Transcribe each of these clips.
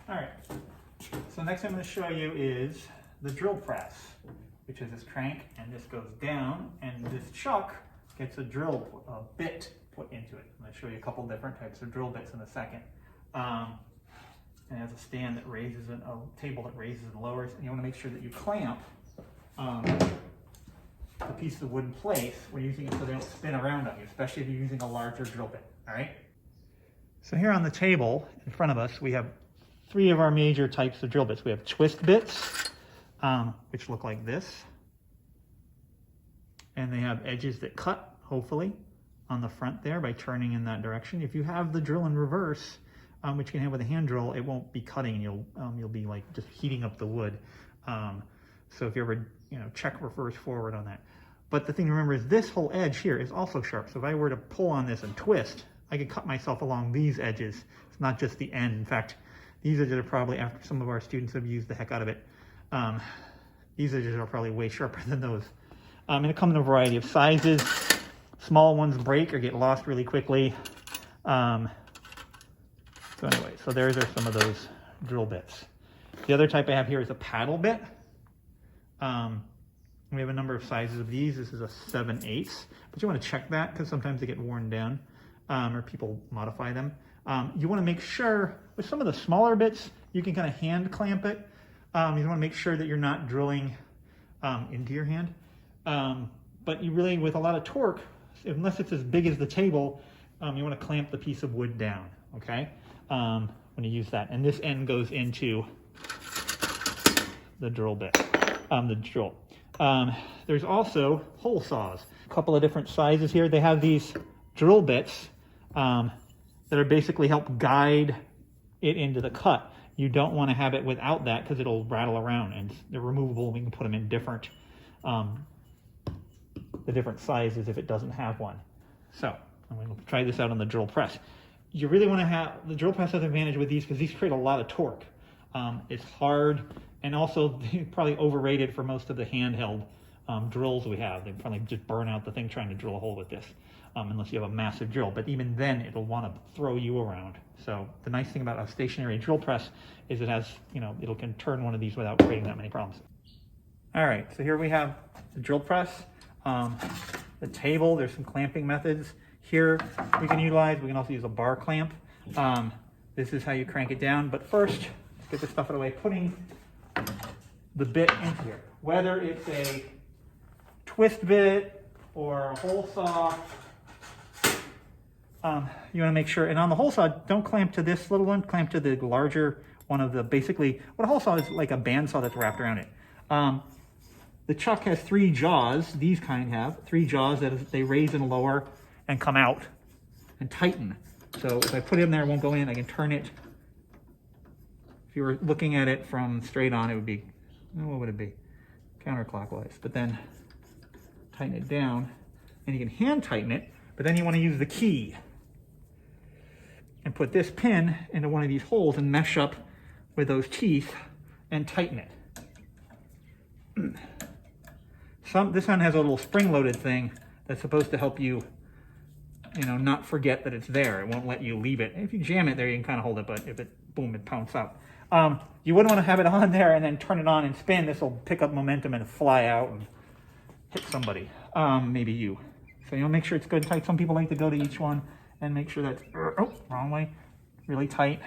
All right, so next I'm going to show you is the drill press, which is this crank, and this goes down, and this chuck gets a bit put into it. I'm going to show you a couple different types of drill bits in a second. And it has a stand that raises and a table that raises and lowers, and you want to make sure that you clamp the piece of wood in place when using it so they don't spin around on you, especially if you're using a larger drill bit. All right. So here on the table in front of us, we have three of our major types of drill bits. We have twist bits, which look like this. And they have edges that cut, hopefully, on the front there by turning in that direction. If you have the drill in reverse, which you can have with a hand drill, it won't be cutting, and you'll be like just heating up the wood. So if you ever check reverse forward on that. But the thing to remember is this whole edge here is also sharp. So if I were to pull on this and twist, I could cut myself along these edges. It's not just the end. In fact, these edges are probably, after some of our students have used the heck out of it, these edges are probably way sharper than those. And it comes in a variety of sizes. Small ones break or get lost really quickly. So anyway, so there's some of those drill bits. The other type I have here is a paddle bit. We have a number of sizes of these. This is a 7/8, but you want to check that because sometimes they get worn down or people modify them. You want to make sure with some of the smaller bits, you can kind of hand clamp it. You want to make sure that you're not drilling into your hand. But you really, with a lot of torque, unless it's as big as the table, you want to clamp the piece of wood down, okay? When you use that. And this end goes into the drill bit, the drill. There's also hole saws. A couple of different sizes here. They have these drill bits that are basically help guide it into the cut. You don't want to have it without that because it'll rattle around, and they're removable. We can put them in different, the different sizes if it doesn't have one. So I'm going to try this out on the drill press. You really want to have, the drill press has an advantage with these because these create a lot of torque. It's hard, and also probably overrated for most of the handheld drills we have. They probably just burn out the thing trying to drill a hole with this, unless you have a massive drill. But even then, it'll want to throw you around. So the nice thing about a stationary drill press is it has, it can turn one of these without creating that many problems. All right, so here we have the drill press, the table. There's some clamping methods here we can utilize. We can also use a bar clamp. This is how you crank it down. But first, let's get this stuff out of the way. Putting the bit in here, whether it's a twist bit or a hole saw, you want to make sure, and on the hole saw, don't clamp to this little one, clamp to the larger one of the, basically, what a hole saw is like a bandsaw that's wrapped around it. The chuck has three jaws, these kind have, three jaws that they raise and lower and come out and tighten. So if I put it in there, it won't go in, I can turn it. If you were looking at it from straight on, it would be, what would it be? Counterclockwise. But then tighten it down, and you can hand tighten it, but then you want to use the key and put this pin into one of these holes and mesh up with those teeth and tighten it. This one has a little spring-loaded thing that's supposed to help you, not forget that it's there. It won't let you leave it. If you jam it there, you can kind of hold it, but if it, boom, it pounces out. You wouldn't want to have it on there and then turn it on and spin. This will pick up momentum and fly out and hit somebody, maybe you. So make sure it's good and tight. Some people like to go to each one and make sure that's, oh, wrong way, really tight.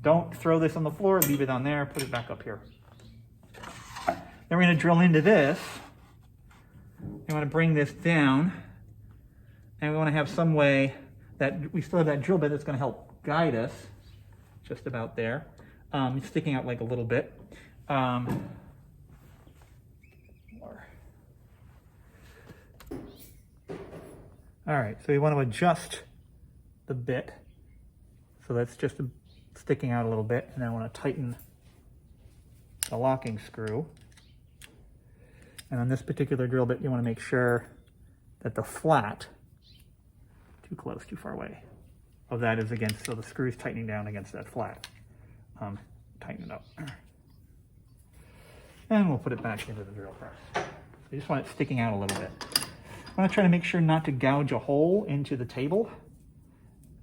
Don't throw this on the floor, leave it on there, put it back up here. Then we're going to drill into this. You want to bring this down, and we want to have some way that we still have that drill bit that's going to help guide us, just about there. It's sticking out like a little bit. All right, so we want to adjust the bit. So that's just sticking out a little bit, and then I want to tighten the locking screw. And on this particular drill bit, you want to make sure that the flat, too close, too far away, of that is against, so the screw's tightening down against that flat. Tighten it up. And we'll put it back into the drill press. So you just want it sticking out a little bit. I want to try to make sure not to gouge a hole into the table.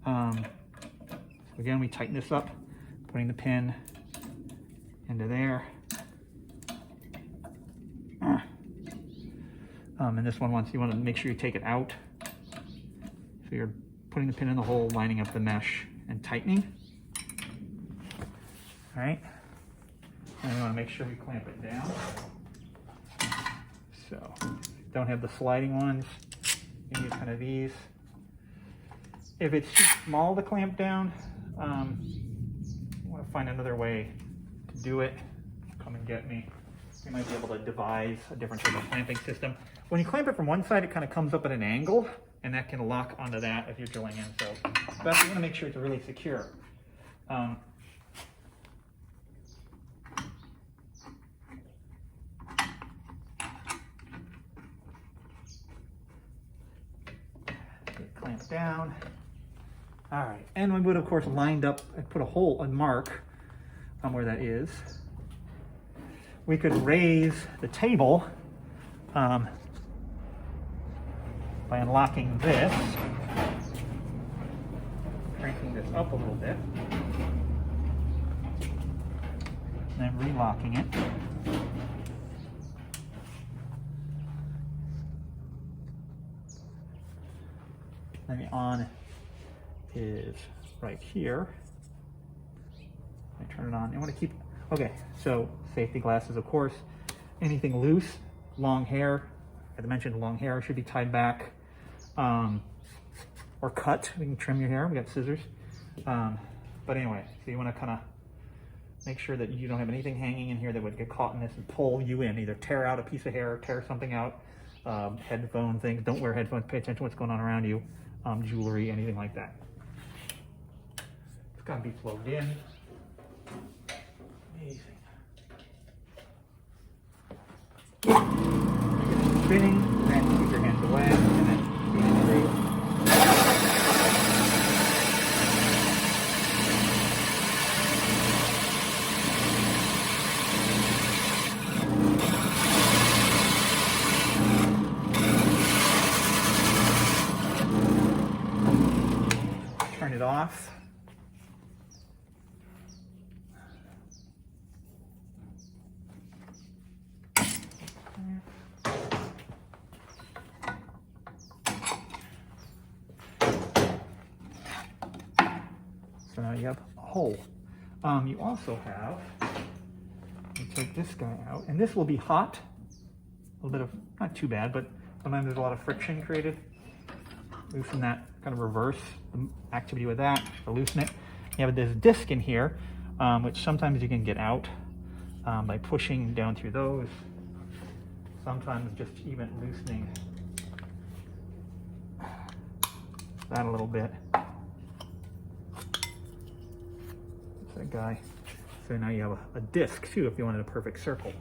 So again, we tighten this up, putting the pin into there. And this one, you want to make sure you take it out. So you're putting the pin in the hole, lining up the mesh, and tightening. All right. And we want to make sure we clamp it down. So, don't have the sliding ones. You use kind of these. If it's too small to clamp down, you want to find another way to do it. Come and get me. You might be able to devise a different type of clamping system. When you clamp it from one side, it kind of comes up at an angle, and that can lock onto that if you're drilling in. So, but you want to make sure it's really secure. Clamp down. All right, and we would of course lined up and put a mark on where that is. We could raise the table by unlocking this, cranking this up a little bit, and then relocking it. And the on is right here. I turn it on. I want to keep, okay, so safety glasses, of course. Anything loose, long hair, as I mentioned, long hair should be tied back or cut. We can trim your hair, we got scissors. But anyway, so you want to kind of make sure that you don't have anything hanging in here that would get caught in this and pull you in, either tear out a piece of hair, tear something out, headphone things. Don't wear headphones, pay attention to what's going on around you. Jewelry, anything like that. It's got to be plugged in. Amazing. Spinning, then keep your hands away, and then feed through. Turn it off. So now you have a hole. You also have, you take this guy out, and this will be hot. A little bit of, not too bad, but sometimes there's a lot of friction created. Loosen that, kind of reverse the activity with that, or loosen it. You have this disc in here, which sometimes you can get out by pushing down through those. Sometimes just even loosening that a little bit. That's that guy. So now you have a disc too if you wanted a perfect circle.